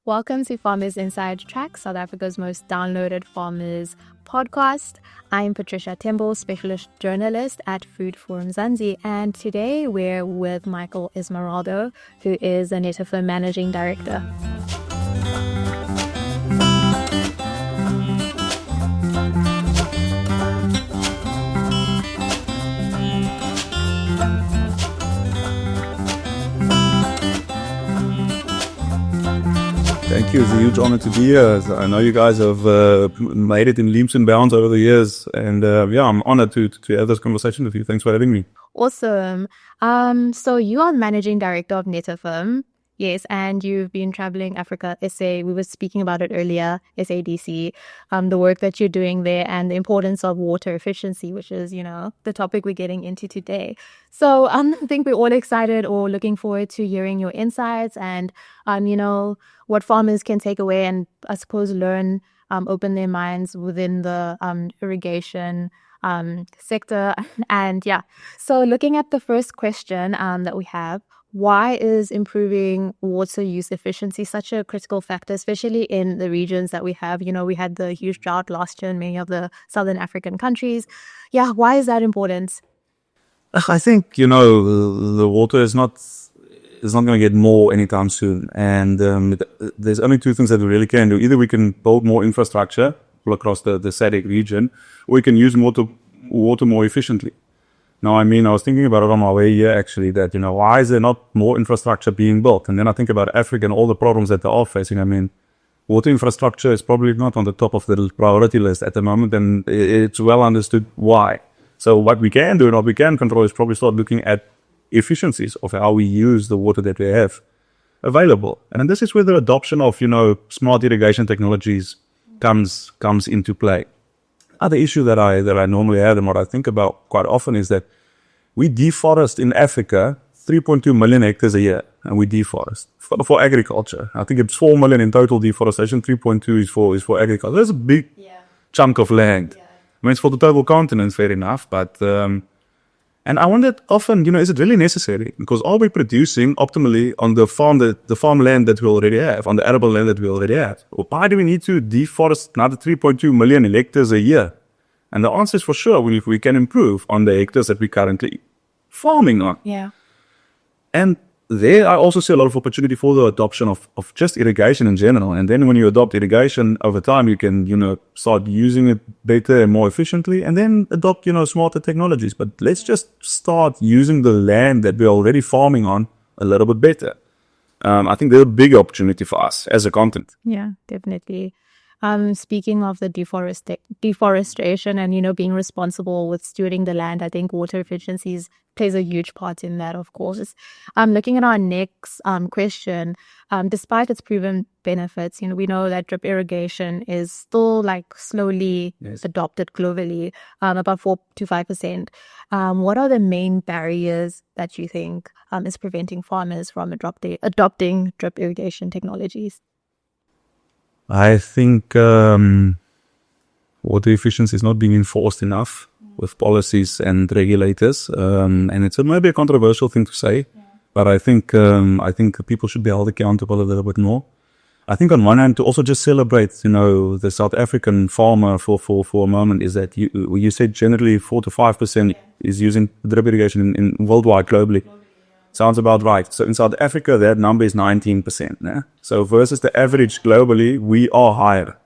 Welcome to Farmers Inside Track, South Africa's most downloaded farmers podcast. I'm Patricia Temple, specialist journalist at Food Forum Zanzi, and today we're with Michael Esmeraldo, who is a Netafim managing director. Thank you. It's a huge honor to be here. I know you guys have made it in leaps and bounds over the years. And I'm honored to have this conversation with you. Thanks for having me. Awesome. So you are managing director of Netafim. Yes, and you've been traveling Africa, SA. We were speaking about it earlier, SADC, the work that you're doing there and the importance of water efficiency, which is, the topic we're getting into today. So I think we're all excited or looking forward to hearing your insights and, what farmers can take away and I suppose learn, open their minds within the irrigation sector. And so looking at the first question that we have, why is improving water use efficiency such a critical factor, especially in the regions that we have? We had the huge drought last year in many of the Southern African countries. Yeah, why is that important? I think, the water is not going to get more anytime soon. And there's only two things that we really can do. Either we can build more infrastructure across the SADC region, or we can use water more efficiently. Now, I was thinking about it on my way here, actually, that, why is there not more infrastructure being built? And then I think about Africa and all the problems that they are facing. Water infrastructure is probably not on the top of the priority list at the moment, and it's well understood why. So what we can do and what we can control is probably start looking at efficiencies of how we use the water that we have available. And this is where the adoption of, smart irrigation technologies comes into play. Other issue that I normally have and what I think about quite often is that we deforest in Africa 3.2 million hectares a year, and we deforest for agriculture. I think it's 4 million in total deforestation. 3.2 is for agriculture. There's a big chunk of land. It's for the total continent, fair enough, but and I wonder often, is it really necessary? Because are we producing optimally on the farmland that we already have, on the arable land that we already have? Or why do we need to deforest another 3.2 million hectares a year? And the answer is for sure, if we can improve on the hectares that we're currently farming on. Yeah. And there I also see a lot of opportunity for the adoption of just irrigation in general. And then when you adopt irrigation over time, you can, start using it better and more efficiently, and then adopt, smarter technologies. But let's just start using the land that we're already farming on a little bit better. I think there's a big opportunity for us as a continent. Yeah, definitely. Speaking of the deforestation and, being responsible with stewarding the land, I think water efficiency plays a huge part in that, of course. Looking at our next question, despite its proven benefits, we know that drip irrigation is still slowly adopted globally, about 4 to 5%. What are the main barriers that you think is preventing farmers from adopting drip irrigation technologies? I think water efficiency is not being enforced enough with policies and regulators, and it's maybe a controversial thing to say, but I think people should be held accountable a little bit more. I think on one hand, to also just celebrate, the South African farmer for a moment, is that you said generally 4 to 5% is using drip irrigation in worldwide, globally. Sounds about right. So in South Africa, that number is 19%. Yeah? So versus the average globally, we are higher.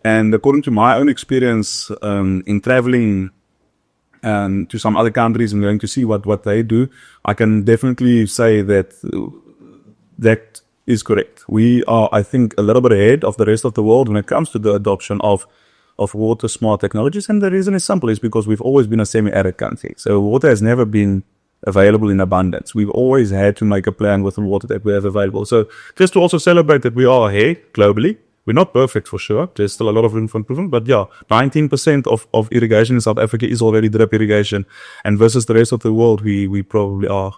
And according to my own experience in traveling to some other countries and going to see what they do, I can definitely say that is correct. We are, I think, a little bit ahead of the rest of the world when it comes to the adoption of water smart technologies. And the reason is simple, is because we've always been a semi-arid country. So water has never been available in abundance. We've always had to make a plan with the water that we have available. So just to also celebrate that we are ahead globally. We're not perfect for sure. There's still a lot of room for improvement. But 19% of irrigation in South Africa is already drip irrigation. And versus the rest of the world, we probably are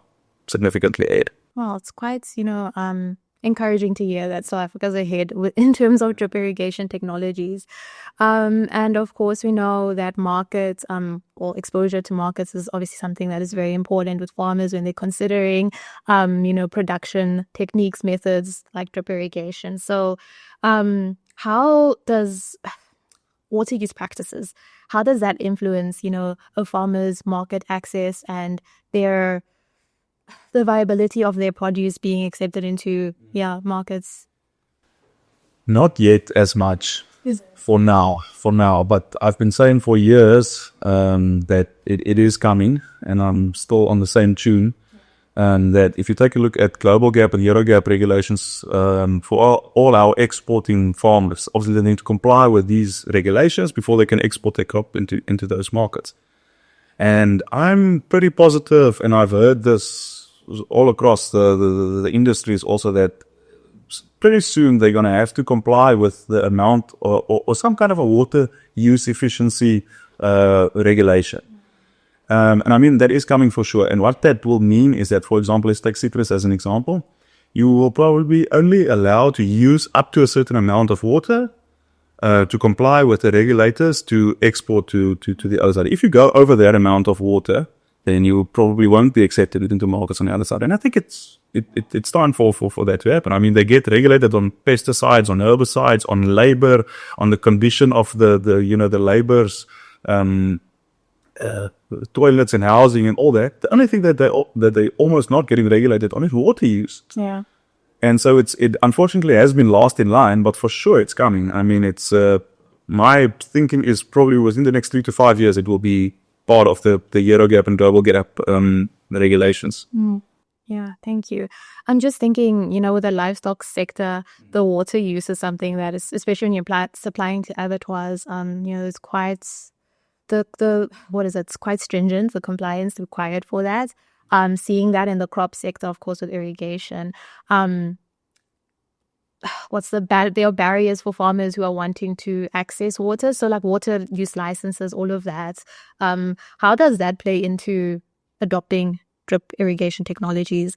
significantly ahead. Well, it's quite, encouraging to hear that South Africa's ahead in terms of drip irrigation technologies. And of course, we know that markets, or exposure to markets is obviously something that is very important with farmers when they're considering, production techniques, methods like drip irrigation. So, how does water use practices, how does that influence, a farmer's market access and the viability of their produce being accepted into markets? Not yet as much for now, but I've been saying for years that it is coming, and I'm still on the same tune. And that if you take a look at global gap and Euro gap regulations for all our exporting farmers, obviously they need to comply with these regulations before they can export their crop into those markets. And I'm pretty positive, and I've heard this all across the industries also, that pretty soon they're going to have to comply with the amount or some kind of a water use efficiency regulation. And I mean, that is coming for sure. And what that will mean is that, for example, let's take citrus as an example. You will probably only allowed to use up to a certain amount of water to comply with the regulators to export to the other side. If you go over that amount of water, then you probably won't be accepted into markets on the other side. And I think it's time for that to happen. I mean, they get regulated on pesticides, on herbicides, on labor, on the condition of the labor's toilets and housing and all that. The only thing that they almost not getting regulated on is water use. Yeah. And so it unfortunately has been last in line, but for sure it's coming. I mean, it's my thinking is probably within the next 3 to 5 years it will be part of the Euro gap and global gap regulations. Yeah, thank you. I'm just thinking, with the livestock sector, the water use is something that is, especially when you're supplying to abattoirs, it's quite it's quite stringent, the compliance required for that. Seeing that in the crop sector, of course, with irrigation, there are barriers for farmers who are wanting to access water. So like water use licenses, all of that. How does that play into adopting drip irrigation technologies?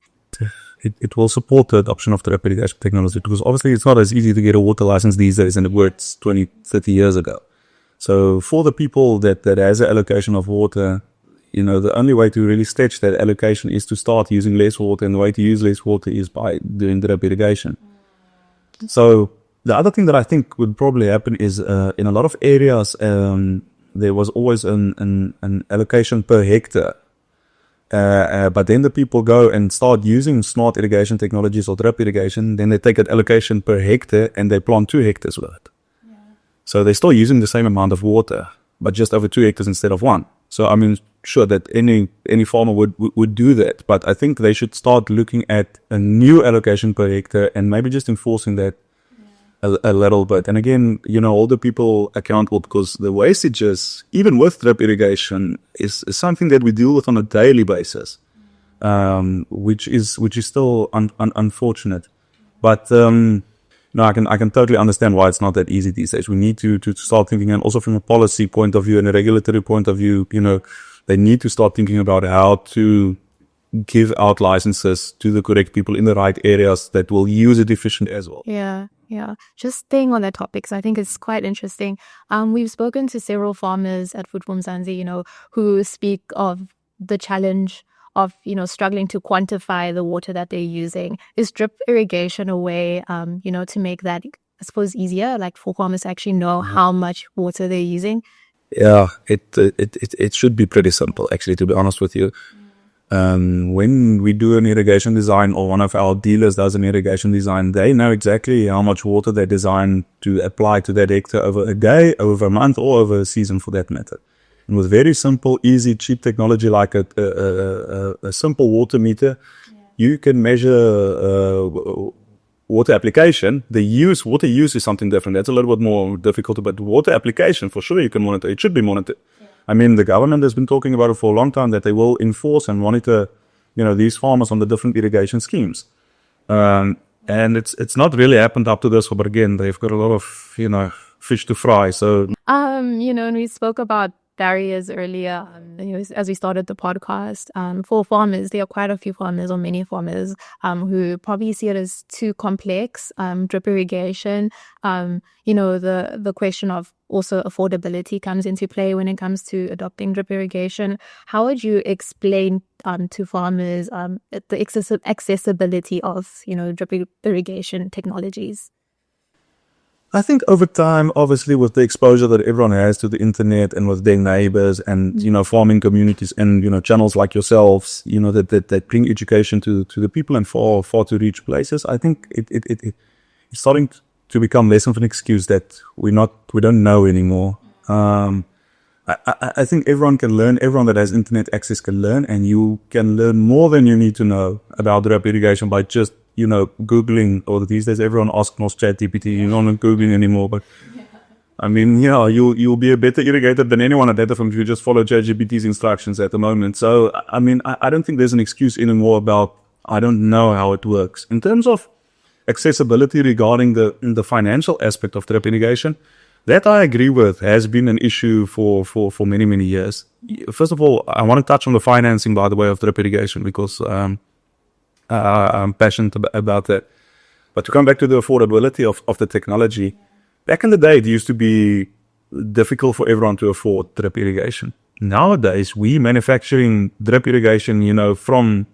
It will support the adoption of drip irrigation technology, because obviously it's not as easy to get a water license these days than it was 20, 30 years ago. So for the people that has an allocation of water, the only way to really stretch that allocation is to start using less water, and the way to use less water is by doing drip irrigation. So the other thing that I think would probably happen is in a lot of areas there was always an allocation per hectare. But then the people go and start using smart irrigation technologies or drip irrigation, then they take an allocation per hectare and they plant 2 hectares with it. Yeah. So they're still using the same amount of water, but just over 2 hectares instead of 1. So I mean, sure that any farmer would do that, but I think they should start looking at a new allocation per hectare and maybe just enforcing that a little bit. And again, hold the people accountable, because the wastages, even with drip irrigation, is something that we deal with on a daily basis, which is still unfortunate. But no, I can totally understand why it's not that easy these days. We need to start thinking, and also from a policy point of view and a regulatory point of view, they need to start thinking about how to give out licenses to the correct people in the right areas that will use it efficient as well. Yeah. Just staying on that topic, so I think it's quite interesting. We've spoken to several farmers at Food for Mzansi, who speak of the challenge of, struggling to quantify the water that they're using. Is drip irrigation a way, to make that, I suppose, easier, like for farmers to actually know how much water they're using? Yeah, it should be pretty simple, actually, to be honest with you. When we do an irrigation design, or one of our dealers does an irrigation design, they know exactly how much water they design to apply to that hectare over a day, over a month, or over a season for that matter. And with very simple, easy, cheap technology like a simple water meter, you can measure water application. Water use is something different. That's a little bit more difficult, but water application, for sure, you can monitor. It should be monitored. I mean, the government has been talking about it for a long time, that they will enforce and monitor, these farmers on the different irrigation schemes. And it's not really happened up to this, but again, they've got a lot of, fish to fry. So, and we spoke about barriers earlier, as we started the podcast. For farmers, there are quite a few farmers, or many farmers, who probably see it as too complex. Drip irrigation, the question of also affordability comes into play when it comes to adopting drip irrigation. How would you explain to farmers the accessibility of drip irrigation technologies? I think over time, obviously, with the exposure that everyone has to the internet and with their neighbors and, farming communities and, channels like yourselves, that bring education to the people and far to reach places, I think it's starting to become less of an excuse that we don't know anymore. I think everyone can learn, everyone that has internet access can learn, and you can learn more than you need to know about drip irrigation by just Googling, or these days everyone asks ChatGPT. You're not Googling anymore, but I mean, you'll be a better irrigator than anyone at Netafim if you just follow ChatGPT's instructions at the moment. So, I mean, I don't think there's an excuse anymore about, I don't know how it works. In terms of accessibility regarding the financial aspect of drip irrigation, that I agree with has been an issue for many, many years. First of all, I want to touch on the financing, by the way, of drip irrigation, because I'm passionate about that. But to come back to the affordability of the technology, back in the day, it used to be difficult for everyone to afford drip irrigation. Nowadays, we manufacturing drip irrigation, from,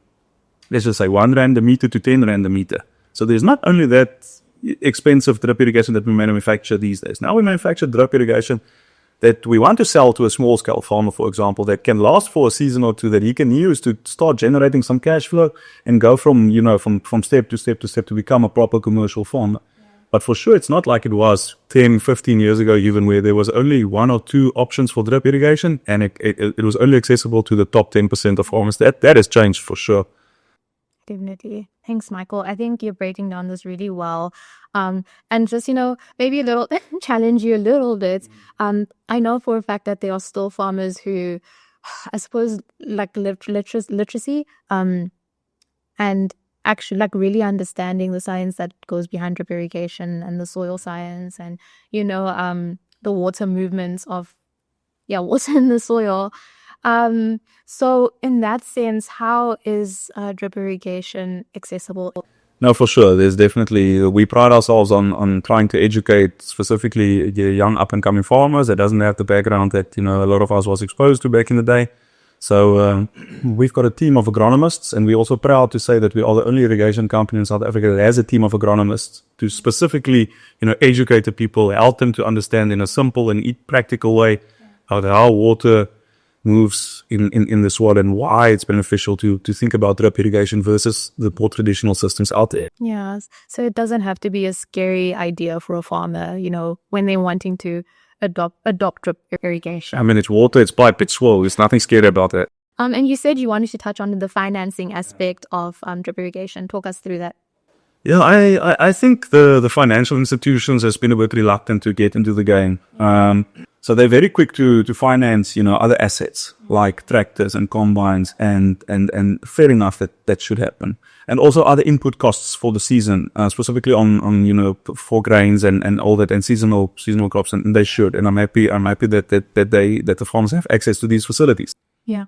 let's just say, 1 rand a meter to 10 rand a meter. So there's not only that expensive drip irrigation that we manufacture these days. Now we manufacture drip irrigation that we want to sell to a small scale farmer, for example, that can last for a season or two, that he can use to start generating some cash flow and go from step to step to become a proper commercial farmer. Yeah. But for sure, it's not like it was 10, 15 years ago, even, where there was only 1 or 2 options for drip irrigation, and it was only accessible to the top 10% of farmers. That has changed for sure. Definitely. Thanks, Michael. I think you're breaking down this really well. And just, maybe a little challenge you a little bit. I know for a fact that there are still farmers who, I suppose, like literacy, and actually like really understanding the science that goes behind drip irrigation and the soil science and, the water movements of, water in the soil. So in that sense, how is drip irrigation accessible? No, for sure. There's definitely, we pride ourselves on trying to educate specifically the young up and coming farmers that doesn't have the background that, a lot of us was exposed to back in the day. So we've got a team of agronomists, and we're also proud to say that we are the only irrigation company in South Africa that has a team of agronomists to specifically, educate the people, help them to understand in a simple and practical way how water moves in the soil and why it's beneficial to think about drip irrigation versus the more traditional systems out there. Yes. So it doesn't have to be a scary idea for a farmer, when they're wanting to adopt drip irrigation. I mean, it's water, it's pipe, it's soil. There's nothing scary about that. And you said you wanted to touch on the financing aspect of drip irrigation. Talk us through that. Yeah, I think the financial institutions has been a bit reluctant to get into the game. So they're very quick to finance, other assets like tractors and combines, and fair enough that should happen. And also other input costs for the season, specifically on for grains and all that, and seasonal crops, and they should. And I'm happy that the farmers have access to these facilities. Yeah.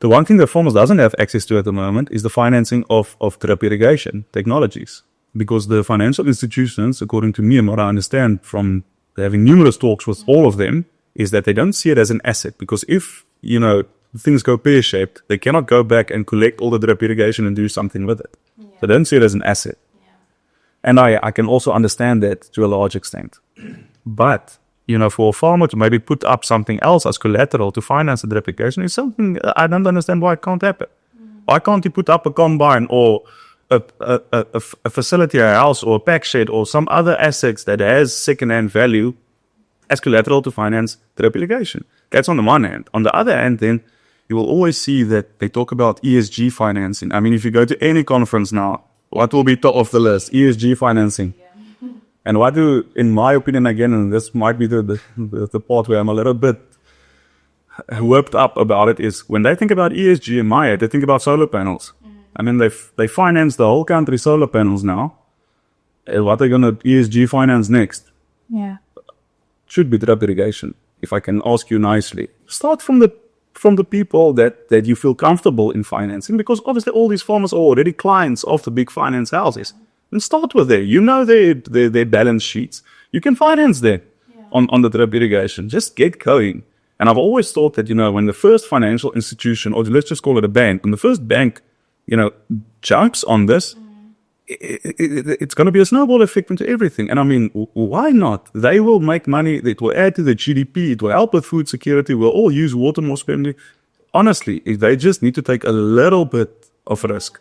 The one thing that farmers doesn't have access to at the moment is the financing of drip irrigation technologies, because the financial institutions, according to me and what I understand from having numerous talks with all of them, is that they don't see it as an asset, because if, things go pear-shaped, they cannot go back and collect all the drip irrigation and do something with it. Yeah. They don't see it as an asset. Yeah. And I can also understand that to a large extent. But, for a farmer to maybe put up something else as collateral to finance the drip irrigation is something I don't understand why it can't happen. Why can't you put up a combine or a facility, a house or a pack shed or some other assets that has second-hand value as collateral to finance drip irrigation? That's on the one hand. On the other hand, then, you will always see that they talk about ESG financing. I mean, if you go to any conference now, what will be top of the list? ESG financing. Yeah. And what do, in my opinion, again, and this might be the part where I'm a little bit whipped up about it, is when they think about ESG in my head, they think about solar panels. I mean, they finance the whole country solar panels now. What are they going to ESG finance next? Yeah. Should be drip irrigation. if I can ask you nicely, start from the people that you feel comfortable in financing, because obviously all these farmers are already clients of the big finance houses. And start with there. You know their balance sheets. You can finance them on the drip irrigation. Just get going. And I've always thought that, when the first financial institution, or let's just call it a bank, when the first bank, jumps on this, it's going to be a snowball effect into everything. And I mean, why not? They will make money. It will add to the GDP. It will help with food security. We'll all use water more sparingly. Honestly, they just need to take a little bit of risk.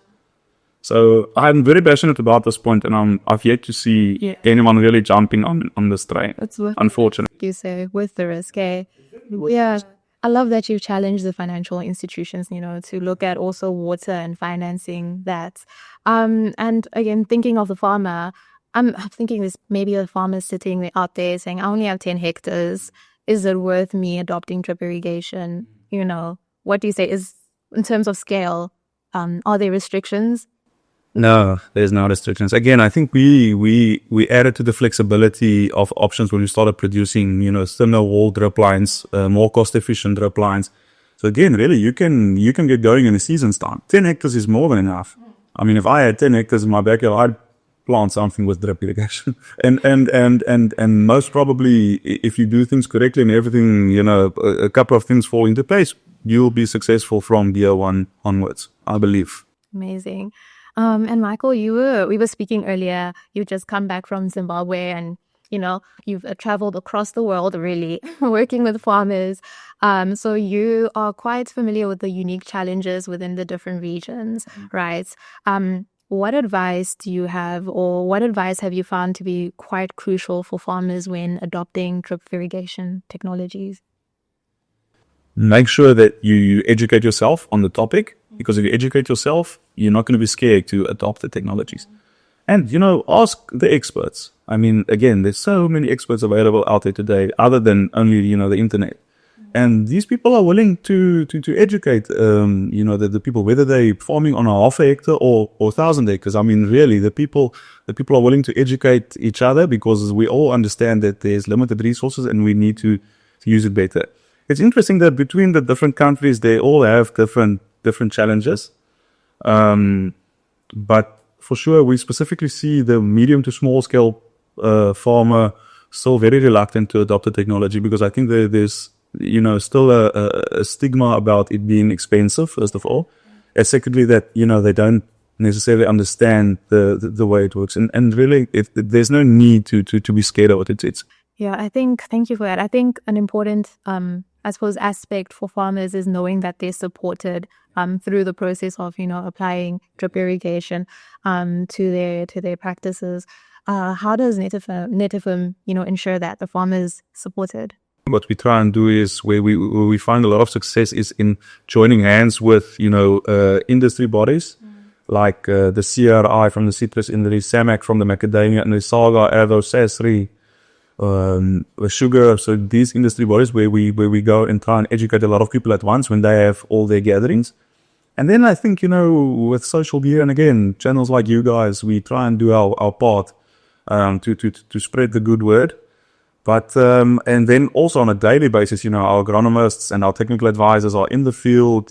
So I'm very passionate about this point, and I've yet to see anyone really jumping on this train. It's worth unfortunately. You say with the risk, eh? Yeah. I love that you've challenged the financial institutions, to look at also water and financing that. And again, thinking of the farmer, I'm thinking this maybe a farmer sitting out there saying, I only have 10 hectares. Is it worth me adopting drip irrigation? What do you say is in terms of scale? Are there restrictions? No, there's no restrictions. Again, I think we added to the flexibility of options when we started producing, thinner wall drip lines, more cost efficient drip lines. So again, really, you can get going in a season's time. 10 hectares is more than enough. I mean, if I had 10 hectares in my backyard, I'd plant something with drip irrigation. and most probably, if you do things correctly and everything, a couple of things fall into place, you'll be successful from year one onwards, I believe. Amazing. And Michael, we were speaking earlier, you just come back from Zimbabwe and, you've traveled across the world really working with farmers. So you are quite familiar with the unique challenges within the different regions, right? What advice do you have, or what advice have you found to be quite crucial for farmers when adopting drip irrigation technologies? Make sure that you educate yourself on the topic, because if you educate yourself, you're not going to be scared to adopt the technologies. And, ask the experts. I mean, again, there's so many experts available out there today, other than only, the internet. And these people are willing to educate, the people, whether they're farming on a half a hectare or 1,000 acres. I mean, really, the people are willing to educate each other, because we all understand that there's limited resources and we need to use it better. It's interesting that between the different countries, they all have different challenges. But for sure, we specifically see the medium to small scale farmer still very reluctant to adopt the technology, because I think there's still a stigma about it being expensive, first of all, and secondly that they don't necessarily understand the way it works, and really there's no need to be scared of it. Yeah, thank you for that. I think an important aspect for farmers is knowing that they're supported through the process of applying drip irrigation to their practices. How does Netafim ensure that the farmer is supported? What we try and do is, where we find a lot of success, is in joining hands with industry bodies like the CRI from the citrus industry, SAMAC from the macadamia, and the Saga, Erdo, Sasri, sugar. So these industry bodies where we go and try and educate a lot of people at once when they have all their gatherings. And then I think, with social media and again, channels like you guys, we try and do our part to spread the good word. But and then also on a daily basis, our agronomists and our technical advisors are in the field,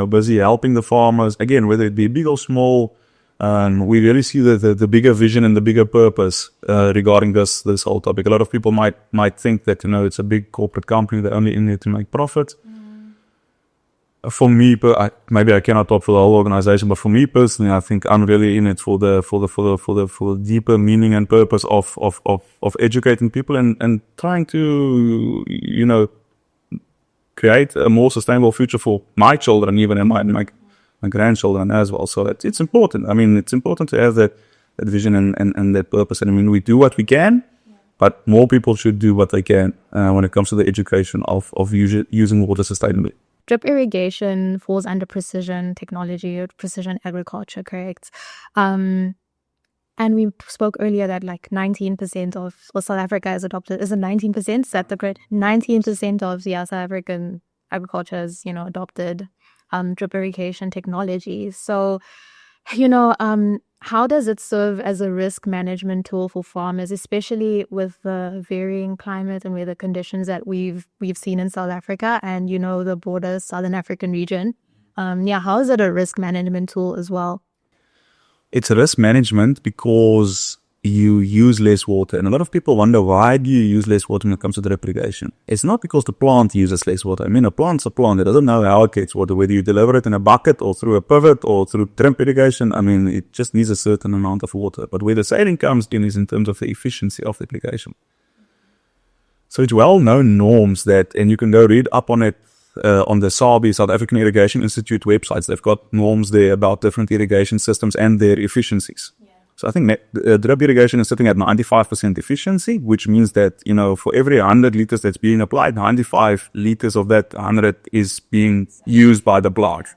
busy helping the farmers. Again, whether it be big or small, we really see the bigger vision and the bigger purpose regarding this whole topic. A lot of people might think that it's a big corporate company, they're only in there to make profit. For me, maybe I cannot talk for the whole organization, but for me personally, I think I'm really in it for the deeper meaning and purpose of educating people and trying to create a more sustainable future for my children, even, and my grandchildren as well. So it's important. I mean, it's important to have that vision and that purpose. And I mean, we do what we can, but more people should do what they can when it comes to the education of using water sustainably. Drip irrigation falls under precision technology or precision agriculture, correct? And we spoke earlier that 19% of South Africa has adopted. Is it 19%? Is that the grade? 19% of South African agriculture has, adopted drip irrigation technology. So How does it serve as a risk management tool for farmers, especially with the varying climate and weather conditions that we've seen in South Africa and, the border Southern African region? How is it a risk management tool as well? It's a risk management because you use less water. And a lot of people wonder, why do you use less water when it comes to drip irrigation? It's not because the plant uses less water. I mean, a plant's a plant. It doesn't know how it gets water, whether you deliver it in a bucket or through a pivot or through drip irrigation. I mean, it just needs a certain amount of water. But where the saving comes in is in terms of the efficiency of the application. So it's well-known norms that, and you can go read up on it on the SABI, South African Irrigation Institute websites. They've got norms there about different irrigation systems and their efficiencies. Yeah. So I think drip irrigation is sitting at 95% efficiency, which means that, for every 100 liters that's being applied, 95 liters of that 100 is being used by the plant.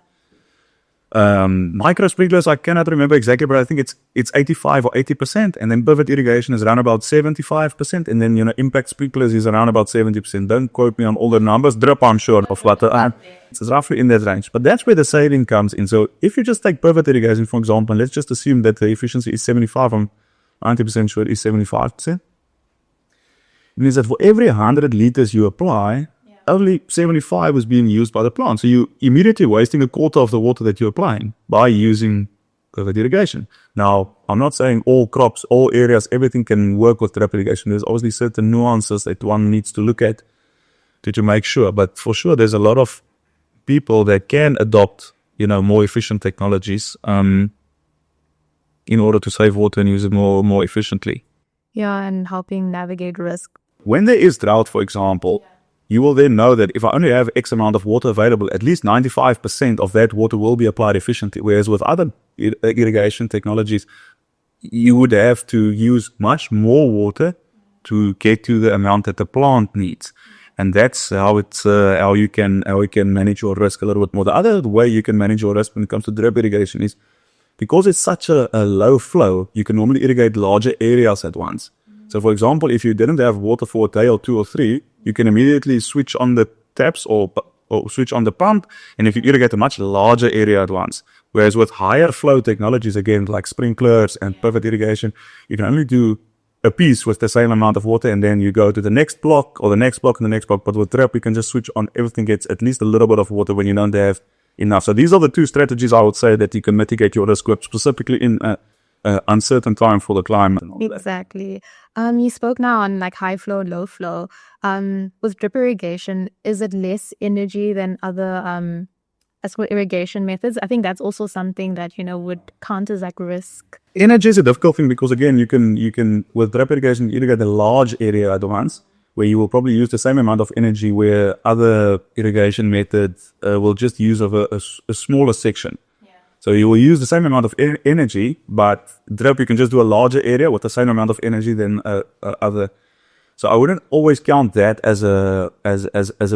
Micro sprinklers, I cannot remember exactly, but I think it's 85 or 80%, and then pivot irrigation is around about 75%, and then impact sprinklers is around about 70%. Don't quote me on all the numbers. Drip, I'm sure of what it's roughly in that range, but that's where the saving comes in. So if you just take pivot irrigation, for example, let's just assume that the efficiency is 75. I'm 90% sure it is 75%. It means that for every 100 liters you apply, only 75 is being used by the plant. So you're immediately wasting a quarter of the water that you're applying by using pivot irrigation. Now, I'm not saying all crops, all areas, everything can work with drip irrigation. There's obviously certain nuances that one needs to look at to make sure. But for sure, there's a lot of people that can adopt, more efficient technologies in order to save water and use it more efficiently. Yeah, and helping navigate risk. When there is drought, for example, you will then know that if I only have X amount of water available, at least 95% of that water will be applied efficiently. Whereas with other irrigation technologies, you would have to use much more water to get to the amount that the plant needs. And that's how you can manage your risk a little bit more. The other way you can manage your risk when it comes to drip irrigation is because it's such a low flow, you can normally irrigate larger areas at once. So, for example, if you didn't have water for a day or 2 or 3, you can immediately switch on the taps or switch on the pump, and if you irrigate a much larger area at once. Whereas with higher flow technologies, again, like sprinklers and pivot irrigation, you can only do a piece with the same amount of water, and then you go to the next block or the next block and the next block. But with drip, you can just switch on. Everything gets at least a little bit of water when you don't have enough. So these are the two strategies I would say that you can mitigate your risk with, specifically in uncertain time for the climate. Exactly. You spoke now on like high flow, low flow. With drip irrigation, is it less energy than other irrigation methods? I think that's also something that would count as like risk. Energy is a difficult thing because again, you can with drip irrigation irrigate a large area at once, where you will probably use the same amount of energy, where other irrigation methods will just use of a smaller section. So you will use the same amount of energy, but drip, you can just do a larger area with the same amount of energy than other. So I wouldn't always count that as a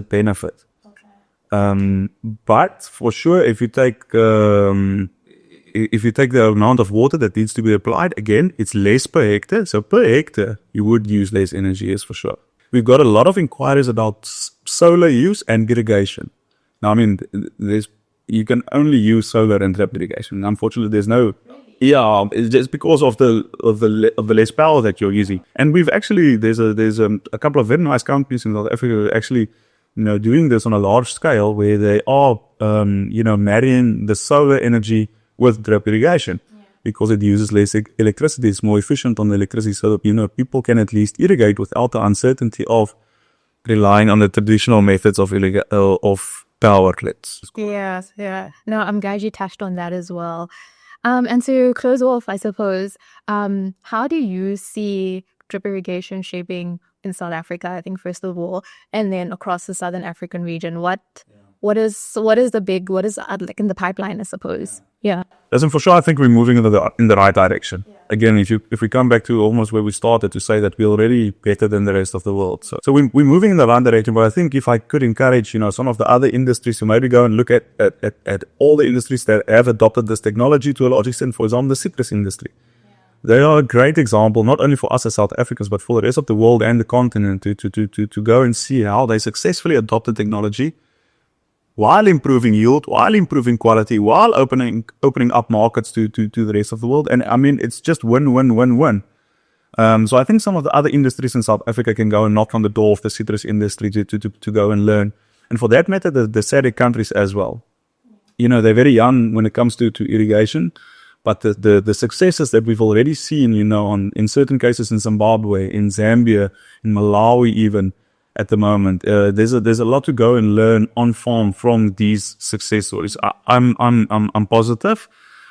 benefit. Okay. But for sure, if you take the amount of water that needs to be applied, again, it's less per hectare. So per hectare, you would use less energy, yes, for sure. We've got a lot of inquiries about solar use and irrigation. Now, I mean, you can only use solar and drip irrigation. Unfortunately, there's no. Yeah, it's just because of the less power that you're using. And we've actually there's a couple of very nice companies in South Africa actually doing this on a large scale, where they are marrying the solar energy with drip irrigation, because it uses less electricity. It's more efficient on the electricity, so that people can at least irrigate without the uncertainty of relying on the traditional methods of power grids. Yes, yeah. No, I'm glad you touched on that as well. And to close off, I suppose, how do you see drip irrigation shaping in South Africa, I think, first of all, and then across the Southern African region? What is like in the pipeline, I suppose? Yeah. Listen, for sure, I think we're moving in the right direction. Yeah. Again, if we come back to almost where we started, to say that we're already better than the rest of the world. So we're moving in the right direction. But I think if I could encourage, some of the other industries to maybe go and look at all the industries that have adopted this technology to a large extent, for example, the citrus industry. Yeah. They are a great example, not only for us as South Africans, but for the rest of the world and the continent to go and see how they successfully adopted technology while improving yield, while improving quality, while opening up markets to the rest of the world. And I mean, it's just win, win, win, win. So I think some of the other industries in South Africa can go and knock on the door of the citrus industry to go and learn. And for that matter, the SADC countries as well. You know, they're very young when it comes to irrigation, but the successes that we've already seen, you know, in certain cases in Zimbabwe, in Zambia, in Malawi even at the moment, there's a lot to go and learn on farm from these success stories. I'm positive.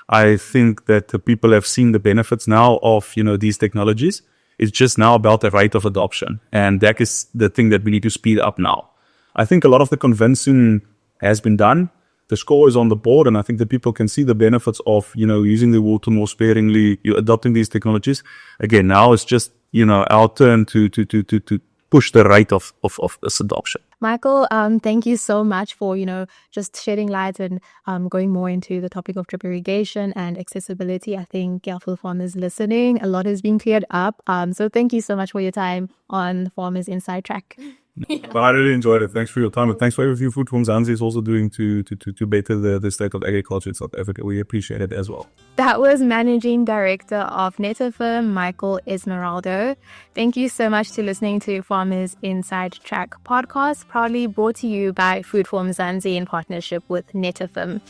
I think that the people have seen the benefits now of, you know, these technologies. It's just now about the rate of adoption. And that is the thing that we need to speed up now. I think a lot of the convincing has been done. The score is on the board, and I think that people can see the benefits of, you know, using the water more sparingly, you adopting these technologies. Again, now it's just, you know, our turn to push the rate of this adoption. Michael, thank you so much for, you know, just shedding light and going more into the topic of drip irrigation and accessibility. I think, yeah, for the farmers listening, a lot has been cleared up. So thank you so much for your time on Farmers Inside Track. But I really enjoyed it. Thanks for your time, and thanks for everything Food from Zanzi is also doing to better the state of agriculture in South Africa. We appreciate it as well. That was Managing Director of Netafim, Michael Esmeraldo. Thank you so much to listening to Farmers Inside Track podcast, proudly brought to you by Food from Zanzi in partnership with Netafim.